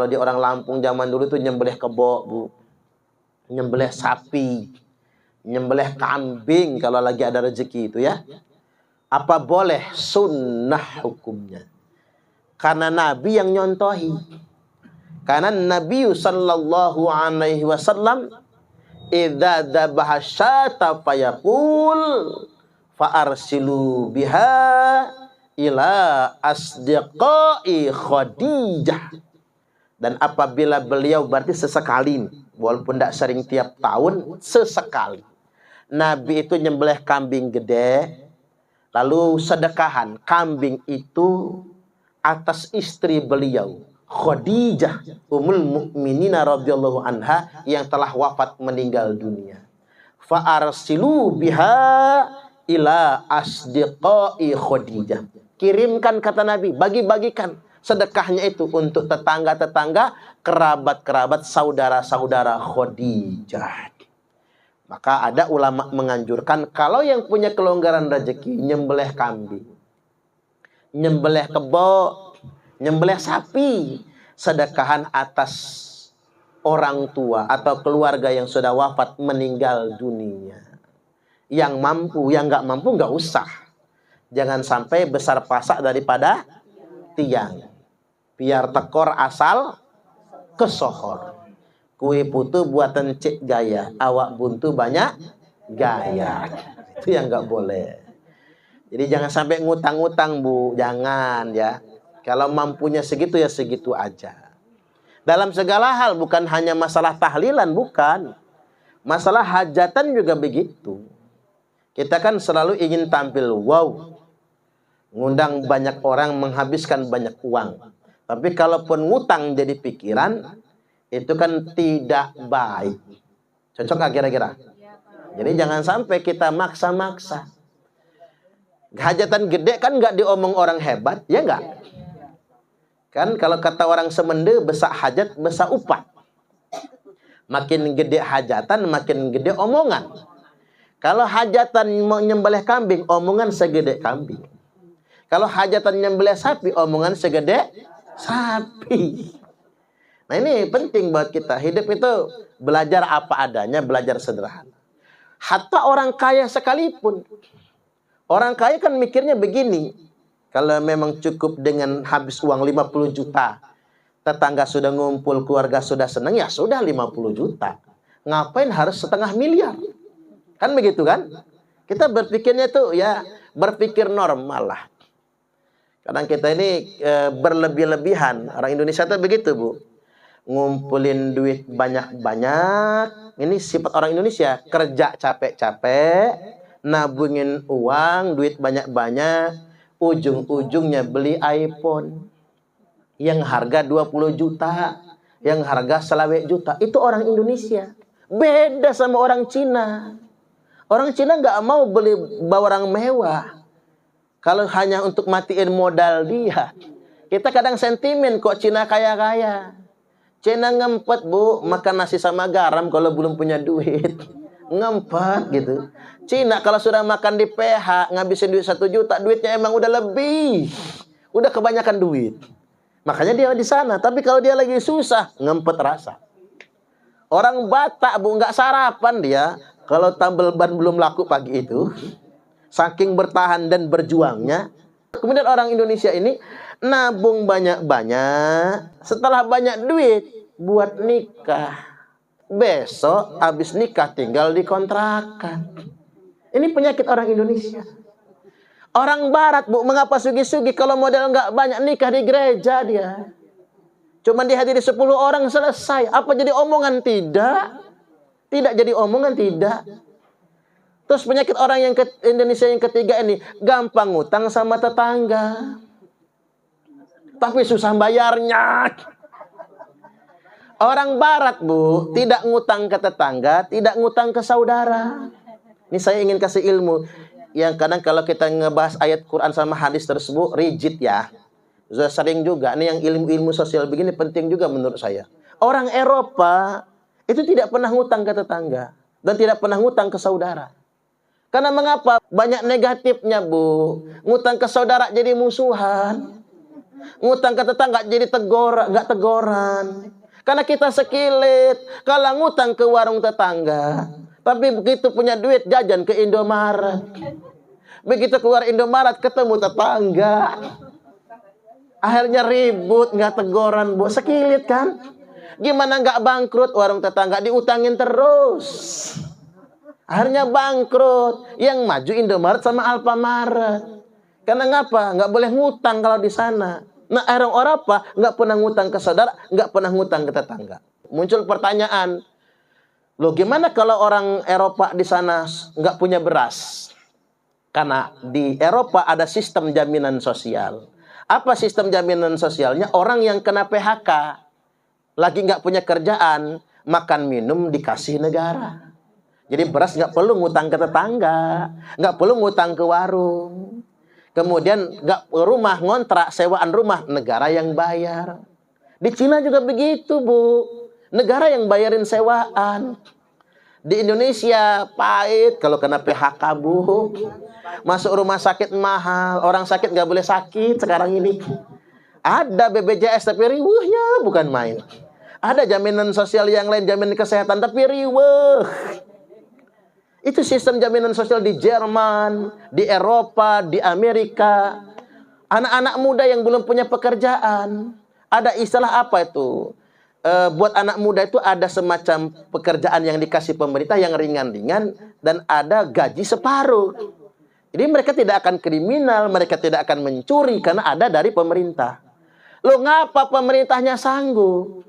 Kalau di orang Lampung zaman dulu tuh nyembelih kebo, Bu. Nyembelih sapi, nyembelih kambing kalau lagi ada rezeki itu ya. Apa boleh? Sunnah hukumnya. Karena Nabi yang nyontohi. Karena Nabi sallallahu alaihi wasallam idza dzabaha syata fayaqul fa'arsilu biha ila asdiqai Khadijah. Dan apabila beliau berarti sesekali, walaupun tidak sering tiap tahun, sesekali Nabi itu nyembelih kambing gede, lalu sedekahan kambing itu atas istri beliau Khadijah Ummul Mukminina radhiyallahu anha yang telah wafat meninggal dunia. Fa'arsilu biha ila asdiqai Khadijah. Kirimkan kata Nabi, bagi-bagikan sedekahnya itu untuk tetangga-tetangga, kerabat-kerabat, saudara-saudara Khadijah. Maka ada ulama menganjurkan kalau yang punya kelonggaran rezeki nyembelih kambing, nyembelih kebo, nyembelih sapi, sedekahan atas orang tua atau keluarga yang sudah wafat meninggal dunia. Yang mampu, yang nggak mampu nggak usah. Jangan sampai besar pasak daripada tiang. Biar tekor asal kesohor. Kue putu buatan Cik Gaya, awak buntu banyak gaya. Itu yang nggak boleh. Jadi jangan sampai ngutang-ngutang, Bu, jangan ya. Kalau mampunya segitu ya segitu aja. Dalam segala hal, bukan hanya masalah tahlilan, bukan. Masalah hajatan juga begitu. Kita kan selalu ingin tampil wow, ngundang banyak orang, menghabiskan banyak uang. Tapi kalaupun ngutang jadi pikiran, itu kan tidak baik. Cocok nggak kira-kira? Jadi jangan sampai kita maksa-maksa. Hajatan gede kan nggak diomong orang hebat, ya nggak? Kan kalau kata orang Semende, besak hajat, besak upah. Makin gede hajatan, makin gede omongan. Kalau hajatan menyembelih kambing, omongan segede kambing. Kalau hajatan menyembelih sapi, omongan segede sapi. Nah ini penting buat kita. Hidup itu belajar apa adanya, belajar sederhana. Hatta orang kaya sekalipun. Orang kaya kan mikirnya begini. Kalau memang cukup dengan habis uang 50 juta. Tetangga sudah ngumpul, keluarga sudah senang, ya sudah 50 juta. Ngapain harus setengah miliar? Kan begitu kan? Kita berpikirnya tuh ya berpikir normal lah. Kadang kita ini berlebih-lebihan. Orang Indonesia tuh begitu, Bu. Ngumpulin duit banyak-banyak. Ini sifat orang Indonesia. Kerja capek-capek, nabungin uang, duit banyak-banyak, ujung-ujungnya beli iPhone yang harga 20 juta, yang harga 11 juta. Itu orang Indonesia. Beda sama orang Cina. Orang Cina nggak mau beli barang mewah kalau hanya untuk matiin modal dia. Kita kadang sentimen kok Cina kaya-kaya. Cina ngempet, Bu, makan nasi sama garam kalau belum punya duit. Ngempet gitu. Cina kalau sudah makan di PH, ngabisin duit 1 juta, duitnya emang udah lebih. Udah kebanyakan duit. Makanya dia di sana. Tapi kalau dia lagi susah, ngempet rasa. Orang Batak, Bu, nggak sarapan dia. Kalau tambal ban belum laku pagi itu. Saking bertahan dan berjuangnya. Kemudian orang Indonesia ini nabung banyak-banyak. Setelah banyak duit, buat nikah. Besok habis nikah tinggal dikontrakan. Ini penyakit orang Indonesia. Orang Barat, Bu, mengapa sugi-sugi kalau modal nggak banyak nikah di gereja dia. Cuman dihadiri 10 orang selesai. Apa jadi omongan? Tidak. Tidak jadi omongan, tidak. Terus penyakit orang yang Indonesia yang ketiga ini, gampang ngutang sama tetangga. Tapi susah bayarnya. Orang Barat, Bu, tidak ngutang ke tetangga, tidak ngutang ke saudara. Ini saya ingin kasih ilmu. Yang kadang kalau kita ngebahas ayat Quran sama hadis tersebut, rigid ya. Sudah sering juga. Ini yang ilmu-ilmu sosial begini penting juga menurut saya. Orang Eropa itu tidak pernah ngutang ke tetangga. Dan tidak pernah ngutang ke saudara. Karena mengapa? Banyak negatifnya, Bu. Ngutang ke saudara jadi musuhan. Ngutang ke tetangga jadi nggak teguran. Karena kita sekilit. Kalau ngutang ke warung tetangga, tapi begitu punya duit jajan ke Indomaret. Begitu keluar Indomaret ketemu tetangga, akhirnya ribut, nggak teguran, Bu. Sekilit kan? Gimana nggak bangkrut warung tetangga, diutangin terus. Akhirnya bangkrut. Yang maju Indomaret sama Alfamaret. Karena ngapa? Nggak boleh ngutang kalau di sana. Nah, orang apa? Nggak pernah ngutang ke saudara, nggak pernah ngutang ke tetangga. Muncul pertanyaan, loh gimana kalau orang Eropa di sana nggak punya beras? Karena di Eropa ada sistem jaminan sosial. Apa sistem jaminan sosialnya? Orang yang kena PHK, lagi nggak punya kerjaan, makan minum dikasih negara. Jadi beras nggak perlu ngutang ke tetangga, nggak perlu ngutang ke warung. Kemudian nggak rumah ngontrak, sewaan rumah negara yang bayar. Di Cina juga begitu, Bu. Negara yang bayarin sewaan. Di Indonesia pahit kalau kena PHK, Bu. Masuk rumah sakit mahal. Orang sakit nggak boleh sakit sekarang ini. Ada BPJS tapi riweuhnya bukan main. Ada jaminan sosial yang lain, jaminan kesehatan tapi riweuh. Itu sistem jaminan sosial di Jerman, di Eropa, di Amerika. Anak-anak muda yang belum punya pekerjaan. Ada istilah apa itu? Buat anak muda itu ada semacam pekerjaan yang dikasih pemerintah yang ringan-ringan dan ada gaji separuh. Jadi mereka tidak akan kriminal, mereka tidak akan mencuri karena ada dari pemerintah. Loh ngapa pemerintahnya sanggup?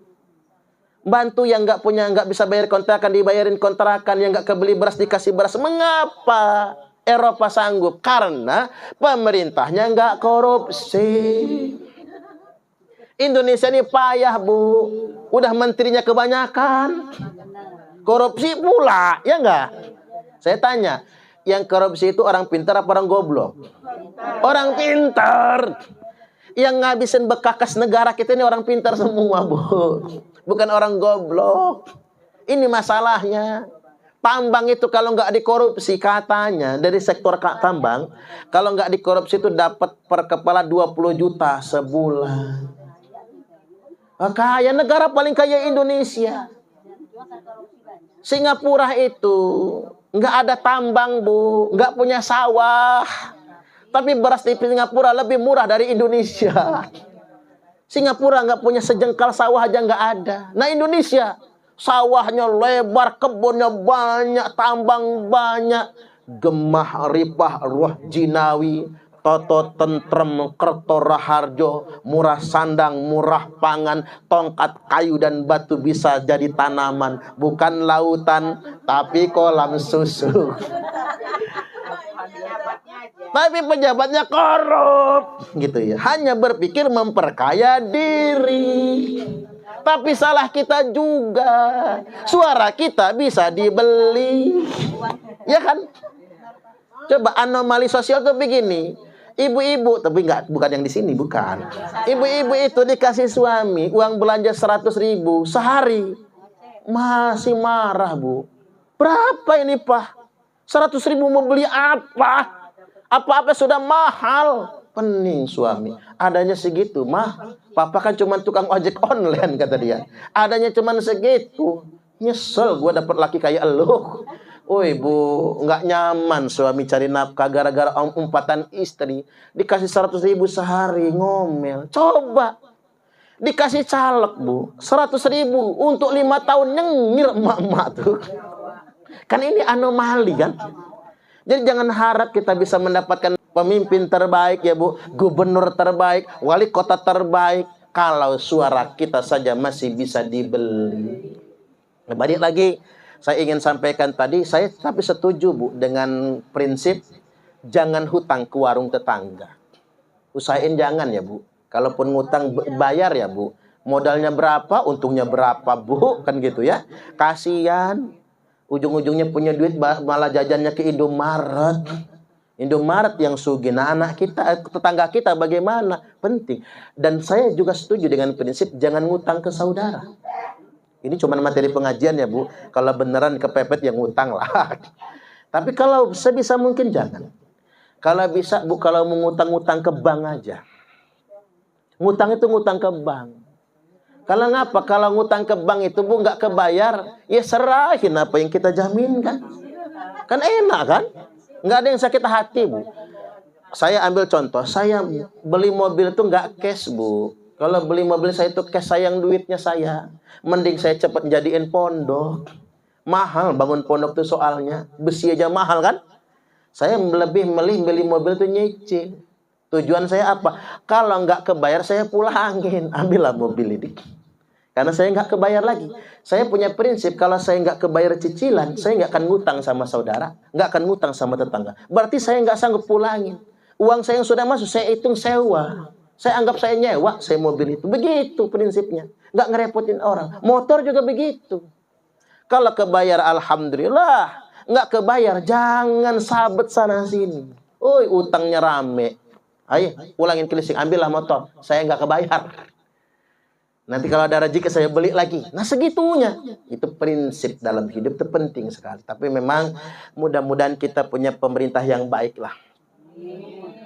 Bantu yang nggak bisa bayar kontrakan dibayarin kontrakan, yang nggak kebeli beras dikasih beras. Mengapa Eropa sanggup? Karena pemerintahnya nggak korupsi. Indonesia ini payah, Bu. Udah menterinya kebanyakan, korupsi pula, ya nggak? Saya tanya, yang korupsi itu orang pintar apa orang goblok? Orang pintar. Yang ngabisin bekakas negara kita ini orang pintar semua, Bu. Bukan orang goblok. Ini masalahnya. Tambang itu kalau nggak dikorupsi katanya dari sektor tambang, kalau nggak dikorupsi itu dapat per kepala 20 juta sebulan. Kaya, negara paling kaya Indonesia. Singapura itu nggak ada tambang, Bu, nggak punya sawah. Tapi beras di Singapura lebih murah dari Indonesia. Singapura nggak punya sejengkal sawah aja nggak ada. Nah Indonesia sawahnya lebar, kebunnya banyak, tambang banyak. Gemah ripah ruah jinawi, toto tentrem kerto raharjo, murah sandang, murah pangan, tongkat kayu dan batu bisa jadi tanaman. Bukan lautan, tapi kolam susu. Tapi pejabatnya korup, gitu ya. Hanya berpikir memperkaya diri. Tapi salah kita juga. Suara kita bisa dibeli, ya kan? Coba anomali sosial tuh begini. Ibu-ibu, tapi bukan yang di sini, bukan. Ibu-ibu itu dikasih suami uang belanja 100.000 sehari, masih marah, Bu. Berapa ini, Pak? 100.000 mau beli apa? Apa-apa sudah mahal. Pening suami. Adanya segitu, mah. Papa kan cuma tukang ojek online, kata dia. Adanya cuma segitu. Nyesel gue dapet laki kayak elu. Woi, Bu, nggak nyaman suami cari nafkah gara-gara umpatan istri. Dikasih 100.000 sehari, ngomel. Coba dikasih caleg, Bu, 100.000 untuk 5 tahun, nyengir emak-emak tuh. Kan ini anomali kan? Jadi jangan harap kita bisa mendapatkan pemimpin terbaik, ya Bu, gubernur terbaik, wali kota terbaik, kalau suara kita saja masih bisa dibeli. Nah, balik lagi, saya ingin sampaikan tadi, saya tapi setuju, Bu, dengan prinsip jangan hutang ke warung tetangga. Usahain jangan ya, Bu. Kalaupun ngutang bayar ya, Bu. Modalnya berapa, untungnya berapa, Bu, kan gitu ya. Kasihan. Ujung-ujungnya punya duit malah jajannya ke Indomaret. Indomaret yang sugih. Nah, anak kita, tetangga kita bagaimana? Penting. Dan saya juga setuju dengan prinsip jangan ngutang ke saudara. Ini cuma materi pengajian ya, Bu. Kalau beneran kepepet yang ngutang lah. Tapi kalau sebisa mungkin jangan. Kalau bisa, Bu, kalau mengutang-utang ke bank aja. Ngutang itu ngutang ke bank. Kalau ngapa? Kalau ngutang ke bank itu Bu nggak kebayar, ya serahin apa yang kita jaminkan. Kan enak kan? Nggak ada yang sakit hati Bu. Saya ambil contoh, saya beli mobil itu nggak cash Bu. Kalau beli mobil saya itu cash, sayang duitnya saya. Mending saya cepat jadiin pondok. Mahal bangun pondok itu soalnya. Besi aja mahal kan? Saya lebih beli mobil itu nyicil. Tujuan saya apa? Kalau nggak kebayar saya pulangin. Ambillah mobil ini. Karena saya nggak kebayar lagi. Saya punya prinsip, kalau saya nggak kebayar cicilan, saya nggak akan ngutang sama saudara. Nggak akan ngutang sama tetangga. Berarti saya nggak sanggup pulangin. Uang saya yang sudah masuk, saya hitung sewa. Saya anggap saya nyewa, saya mobil itu. Begitu prinsipnya. Nggak ngerepotin orang. Motor juga begitu. Kalau kebayar, alhamdulillah. Nggak kebayar, jangan sabet sana sini. Oi, utangnya rame. Ayo, pulangin ke leasing, ambillah motor. Saya nggak kebayar. Nanti kalau ada rezeki saya beli lagi. Nah segitunya. Itu prinsip dalam hidup, itu penting sekali. Tapi memang mudah-mudahan kita punya pemerintah yang baik lah.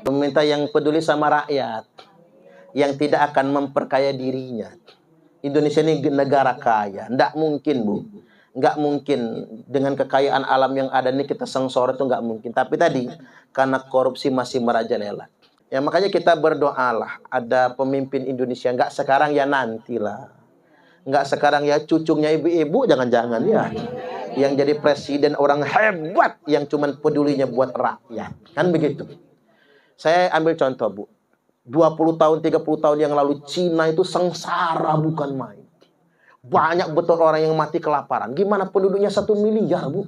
Pemerintah yang peduli sama rakyat. Yang tidak akan memperkaya dirinya. Indonesia ini negara kaya. Nggak mungkin Bu. Nggak mungkin dengan kekayaan alam yang ada ini kita sengsara, itu nggak mungkin. Tapi tadi karena korupsi masih merajalela. Ya makanya kita berdoalah ada pemimpin Indonesia, nggak sekarang ya nantilah. Nggak sekarang ya cucunya ibu-ibu, jangan-jangan ya. Yang jadi presiden orang hebat yang cuman pedulinya buat rakyat. Kan begitu. Saya ambil contoh Bu. 20 tahun, 30 tahun yang lalu Cina itu sengsara bukan main. Banyak betul orang yang mati kelaparan. Gimana penduduknya 1 miliar Bu?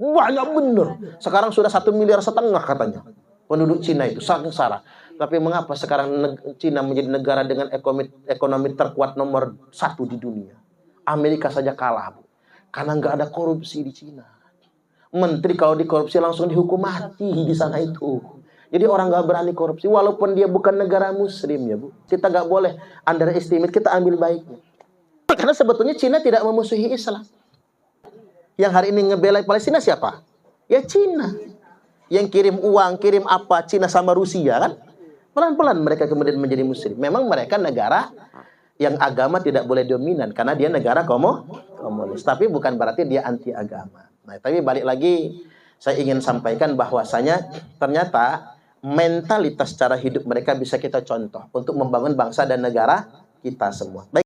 Banyak bener. Sekarang sudah 1,5 miliar katanya. Penduduk Cina itu sengsara. Tapi mengapa sekarang Cina menjadi negara dengan ekonomi terkuat nomor 1 di dunia? Amerika saja kalah Bu. Karena nggak ada korupsi di Cina. Menteri kalau dikorupsi langsung dihukum mati di sana itu. Jadi orang nggak berani korupsi, walaupun dia bukan negara muslim ya Bu. Kita nggak boleh underestimate, kita ambil baiknya. Karena sebetulnya Cina tidak memusuhi Islam. Yang hari ini ngebelai Palestina siapa? Ya Cina. Yang kirim uang, kirim apa, Cina sama Rusia kan? Pelan-pelan mereka kemudian menjadi muslim. Memang mereka negara yang agama tidak boleh dominan, karena dia negara komunis. Tapi bukan berarti dia anti agama. Nah, tapi balik lagi, saya ingin sampaikan bahwasanya ternyata mentalitas cara hidup mereka bisa kita contoh untuk membangun bangsa dan negara kita semua. Baik.